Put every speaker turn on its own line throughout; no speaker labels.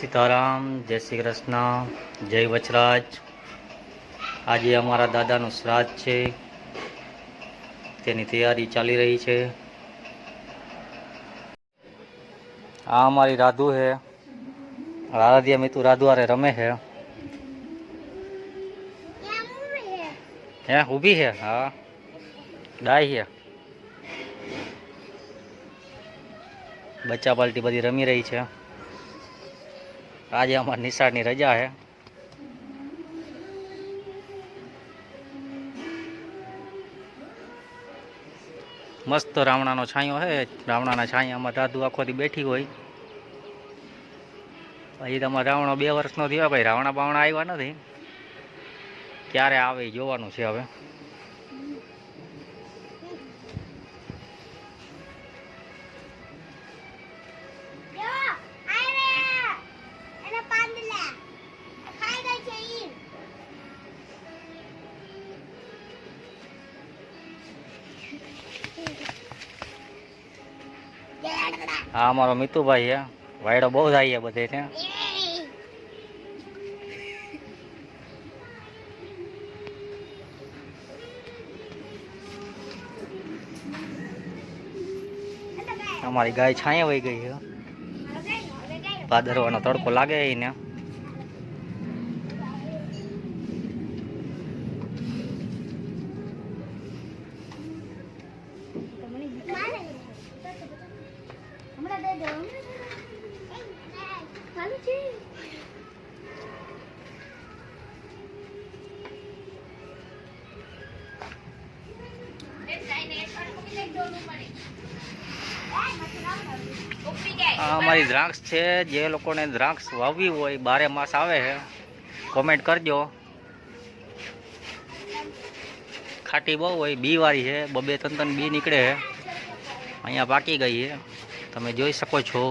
સીતારામ, જય શ્રી કૃષ્ણ, જય વચરાજ। આજે અમારા દાદાનું શ્રાદ્ધ છે, તેની તૈયારી ચાલી રહી છે। આ અમારી રાધુ છે, આરાધ્યા મિતુ રાધુ હારે રમે છે। હે ઊભી છે? હા, ડાય છે। બચ્ચા પાલટી બધી રમી રહી છે। આજે અમારી નિશાળની રજા છે। મસ્ત રાવણાનો છાંયો છે। રાવણાના છાંયામાં દાદુ આખો દી બેઠી હોય। હજી તમારે રાવણો 2 વર્ષનો થયો ભાઈ, રાવણા બાવણા આવ્યા નથી, ક્યારે આવે એ જોવાનું છે હવે। હા, અમારો મિતુભાઈ છે, વાયડો બહુ થાય છે બધે ત્યાં। અમારી ગાય છાંયે વહી ગઈ છે, ભાદરવાનો તડકો લાગે એને। આ અમારી દ્રાક્ષ છે, જે લોકોને દ્રાક્ષ વાવવી હોય, 12 માસ આવે છે, કોમેન્ટ કરજો। ખાટી બહુ હોય, બી વાળી છે, 2-3 બી નીકળે છે। અહીંયા પાકી ગઈ છે, તમે જોઈ શકો છો।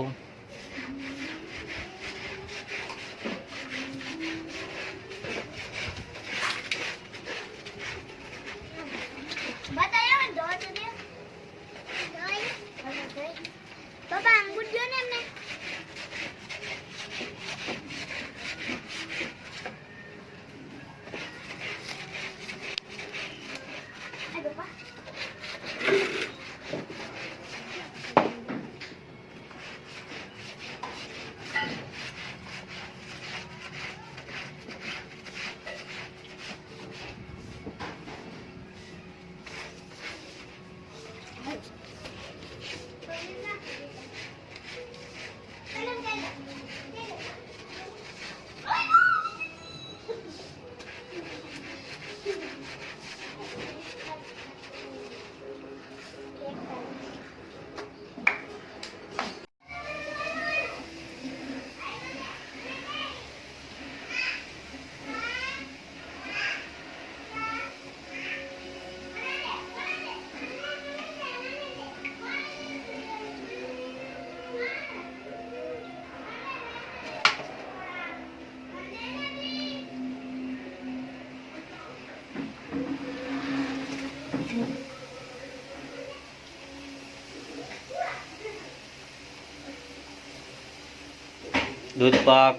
દૂધ પાક,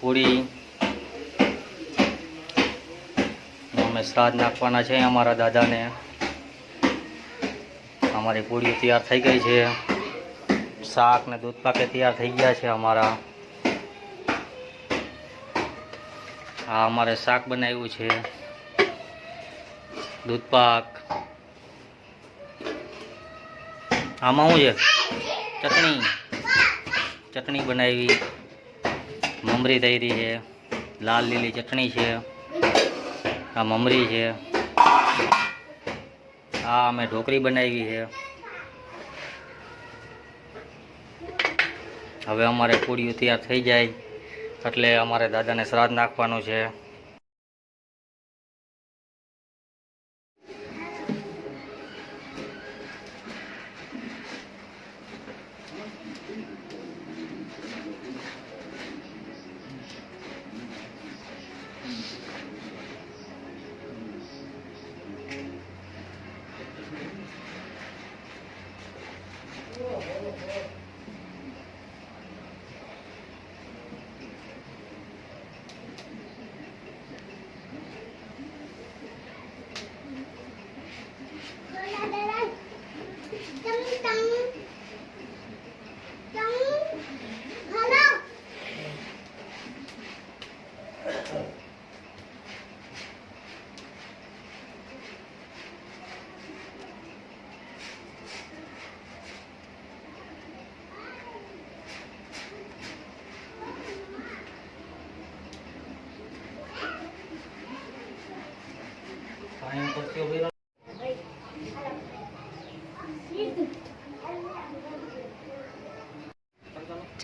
પૂરી, અમે શ્રાદ્ધ નાખવાના છે અમારા દાદાને। અમારી પૂરીઓ તૈયાર થઈ ગઈ છે, શાક ને દૂધ પાકે તૈયાર થઈ ગયા છે અમારા। આ અમારે શાક બનાવ્યું છે, દૂધ પાક, આમાં શું છે? ચટણી બનાવી, મમરી તૈરી છે, લાલ લીલી ચટણી છે, આ મમરી છે, આ અમે ઢોકળી બનાવી છે। હવે અમારે પૂરીઓ તૈયાર થઈ જાય એટલે અમારે દાદાને શ્રાદ્ધ નાખવાનું છે।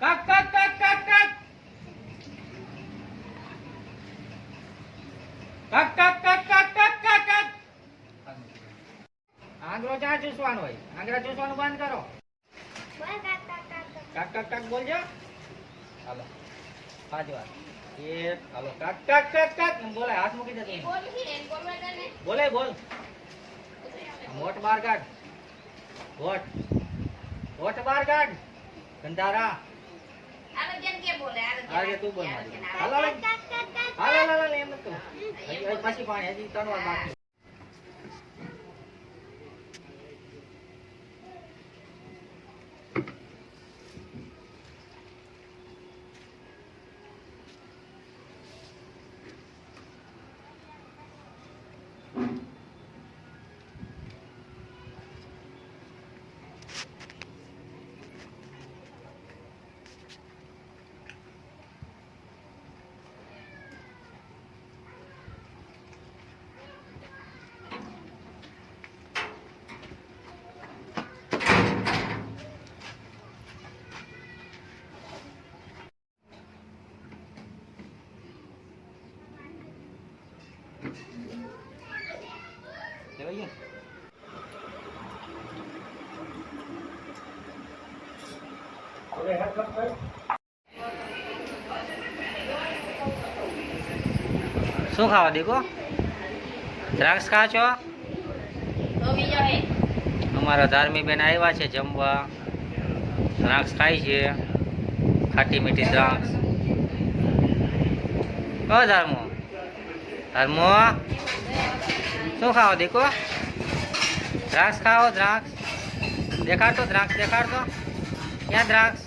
કક કક કક કક કક કક કક કક કક કક કક આંગળો ચા ચૂસવાનો હોય આંગળા ચૂસવાનું બંધ કરો કક કક કક બોલજો હાલો 5 વાર એક હાલો કક કક કક કક બોલે હાથ મૂકી દે તું બોલે બોલ મોટ બાર કાઢ વોટ વોટ બાર કાઢ ગંધારા આજે તું બોલ મારી હાલો હાલો હાલો એમ નતું પછી પાણી હજી 3 વાર બાકી લેવાય
શું ખાવા દીકો દ્રાક્ષ ખા છો અમારા ધાર્મી બેન આવ્યા છે જમવા દ્રાક્ષ ખાય છે ખાટી મીઠી દ્રાક્ષ ઓ ધર્મો ધર્મો શું ખાઓ દીકો દ્રાક્ષ ખાઓ દ્રાક્ષ દેખાડતો દ્રાક્ષ દેખાડતો ક્યાં દ્રાક્ષ